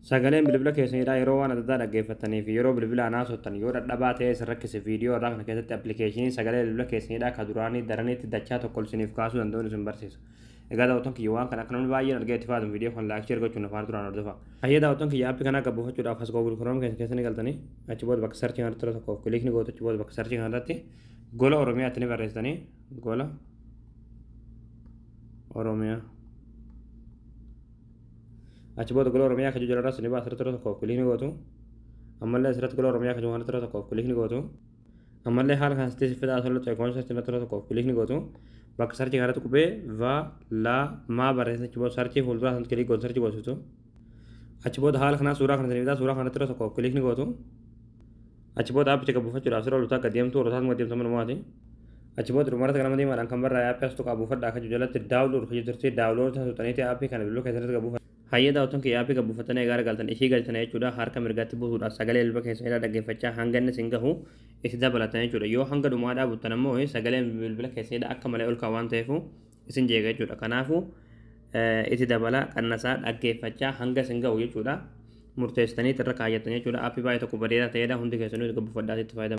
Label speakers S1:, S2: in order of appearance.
S1: Sagaleen bilbila keessanidha yeroo waan adda addaa dhaggeeffatanii fi yeroo bilbila anaa soottan yoo dadhabaa ta'e isin rakkise viidiyoo irraa kana keessatti appilikeeshinii sagalee bilbila keessanidha ka duraanii daraniitti dachaa tokko isiniif kaasuu danda'uun isin barsiisa. Egaa daawwattoon kiyya waan kana akka namni baay'een argee itti fayyadamu viidiyoo kan laayikii argachuun afaan duraan hordofa. Hayyee daawwattoon kiyya aappii kana gabbuufachuudhaaf as Google Chrome keessanii galtanii achi booda bakka sarchii kanatti tola tokkoof kilikni gootu achi booda bakka sarchii kanarratti gola Oromiyaatti ni barreessitanii gola Oromiyaa. Achi booda gola Oromiyaa kan jala rasni baasirra tura tokkoof kilikni gootu ammallee asirratti gola Oromiyaa kan waan tura tokkoof kilikni gootu ammallee haala kan sitti fida asirra ta'e koonsartii tura tokkoof kilikni gootu bakka sarchii kanatti qubee va la ma barreessa achi booda sarchii fuuldura sanatti kilik gootu sarchii gootu achi booda haala kanaa suuraa kana saniidha suuraa kana tura tokkoof kilikni gootu achi booda aappicha gabbuufachuudhaaf sirra lutaa gaddeemtu rotaas gaddeemtu manumaati achi booda dhumarratti kana madiimaadhaan kan barraa aappii as tuqaa buufadhaa akka jalatti daawulood hojjeturti daawulood taasutaniiti aappii kana bilbiloo keessatti gabbuufadha. Hayyee daawwattoon kiyya aappii gabbuufatanii egaa galtan ishii galchana jechuudha harka mirgaatti buusuudhaaf sagalee bilbila keessanii dhaggeeffachaa hanga inni isin gahu itti dabalatan jechuudha yoo hanga dhumaadhaa buttan ammoo sagaleen bilbila keessanii akka malee ol kaawwan ta'eef isin jeega jechuudha kanaafuu itti dabala qannasaa dhaggeeffachaa hanga isin gahu jechuudha murteessitanii irra kaayyattan jechuudha aappii baay'ee tokko bareedaa ta'edha hundi keessanuu gabbuufadhaatti itti fayyadamu.